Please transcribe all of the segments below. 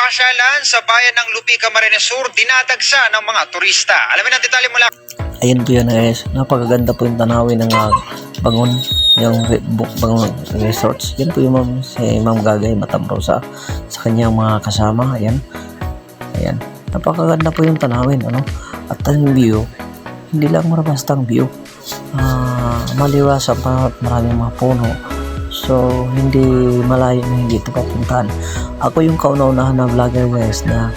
pasyalan sa bayan ng Lupi, Camarines Sur dinadagsa ng mga turista. Alamin ang detalye mula. Ayun po yan guys, napakaganda po yung tanawin ng Bangon, yung Bangon Resorts. Yan po yung si Ma'am Gagay Matamrosa sa kanyang mga kasama. Ayan, napakaganda po yung tanawin, ano? At ang view, hindi lang marabastang view, maliwasan pa at maraming mga puno. So, hindi malayo na hindi ito papuntahan. Ako yung kauna-unahan na vlogger guys na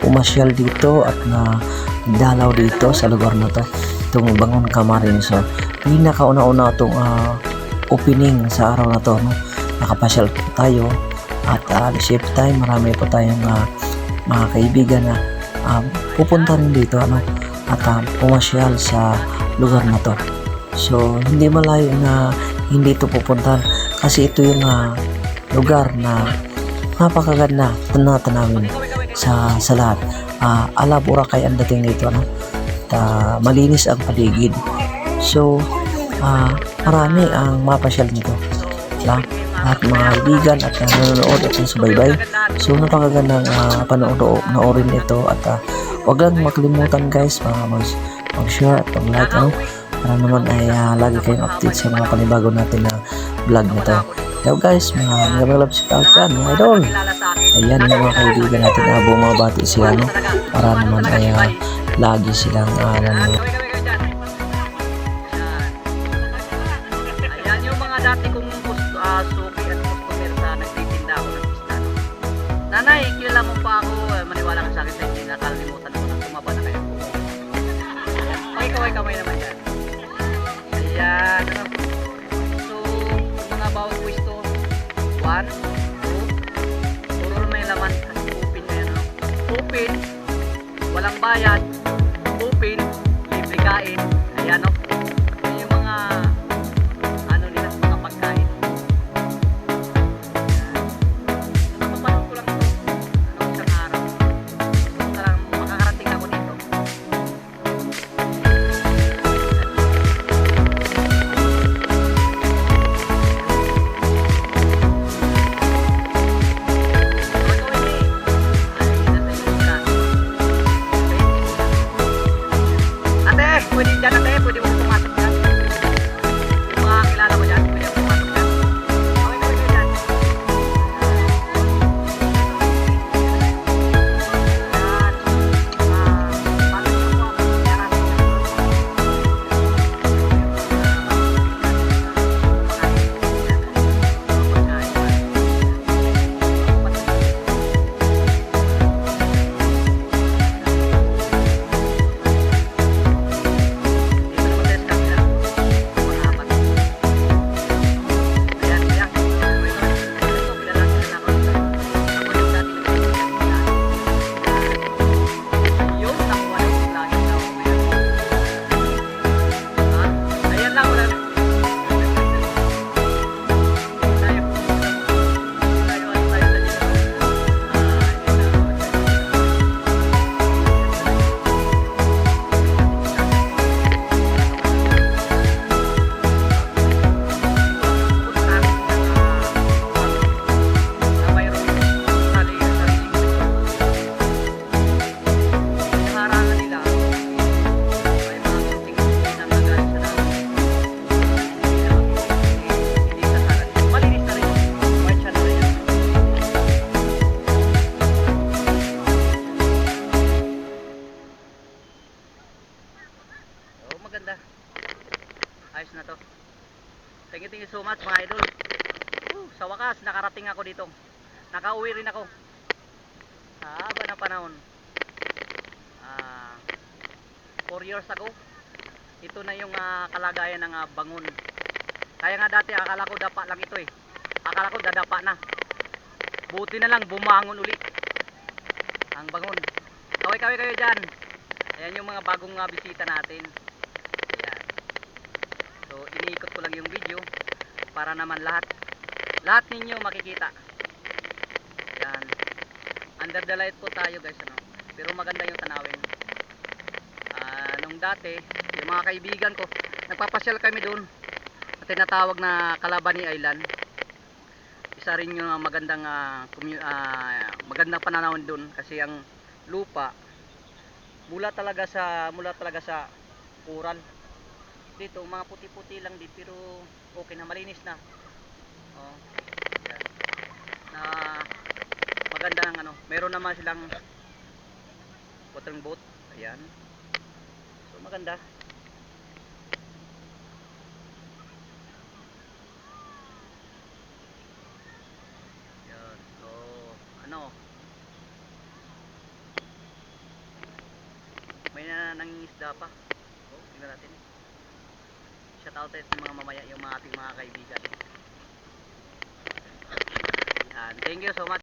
pumasyal dito at na dalaw dito sa lugar na to, itong Bangon Camarines. So, pinakauna-una itong opening sa araw na to, no? Nakapasyal po tayo at at the same time marami po tayong mga kaibigan na pupunta rin dito, ano? At pumasyal sa lugar na to. So, hindi malayo na hindi ito pupuntahan kasi ito yung lugar na napakaganda na tanawin sa lahat. Ala Boracay ang dating dito, no? At malinis ang paligid. So, marami ang mapasyal nito. At mga kaibigan at nanonood at subaybay. So, napakagandang panoorin ito at wag lang makalimutan guys mag-share at mag-like, ano? Para naman ay lagi kayong update sa mga panibago natin na vlog na to. Kaya guys, mga love shout out yan, mga idol. Ayan yung mga kaibigan natin na bumabati sila, no? Para naman ay lagi silang nanonood. Ayan yung mga dati kong suki at customer sa nagtitinda ako ng pista. Nanay, kilala mo pa ako, maniwala ka sa akin sa hindi nakalimutan ko na tumaba na kayo. Kaway-kamay naman yan. Ayan, ano. So, mga bawat pwesto, 1, 2, puro may laman kasi open na yan, no? Open, walang bayad, open, libre kain, ayan, no? Yun yung mga ano nila, mga pagkain. Napapanood ko lang ito, isang araw. Gusto lang makakarating ako dito. Pwede dyan ate, pwede mo pumasok dyan. Yung mga kilala mo dyan, pwede mo pumasok dyan. Okay, pwede dyan. Maganda. Ayos na to. Thank you so much mga idol. Sa wakas nakarating ako dito. Nakauwi rin ako. Sa haba na panahon. 4 years ago. Ito na yung kalagayan ng Bangon. Kaya nga dati akala ko dapa lang ito eh. Akala ko dadapa na. Buti na lang bumangon uli ang Bangon. Kaway-kaway kayo dyan. Ayan yung mga bagong bisita natin. Ayan. So iniikot ko lang yung video para naman lahat ninyo makikita. Ayan. Under the light po tayo guys, ano? Pero maganda yung tanawin. Nung dati yung mga kaibigan ko nagpapasyal kami doon sa tinatawag na Calabani Island. isa rin yung magandang magandang pananaw doon kasi ang lupa mula talaga sa coral. Dito mga puti-puti lang din pero okay na, malinis na. Oh. Yan. Na maganda ng ano, meron naman silang watering boat. Ayan. So maganda. Yan. So ano, may nangingisda pa. Oh, tingnan natin. Shout out sa mga mamaya yung mga ating mga kaibigan. Yan. Thank you so much.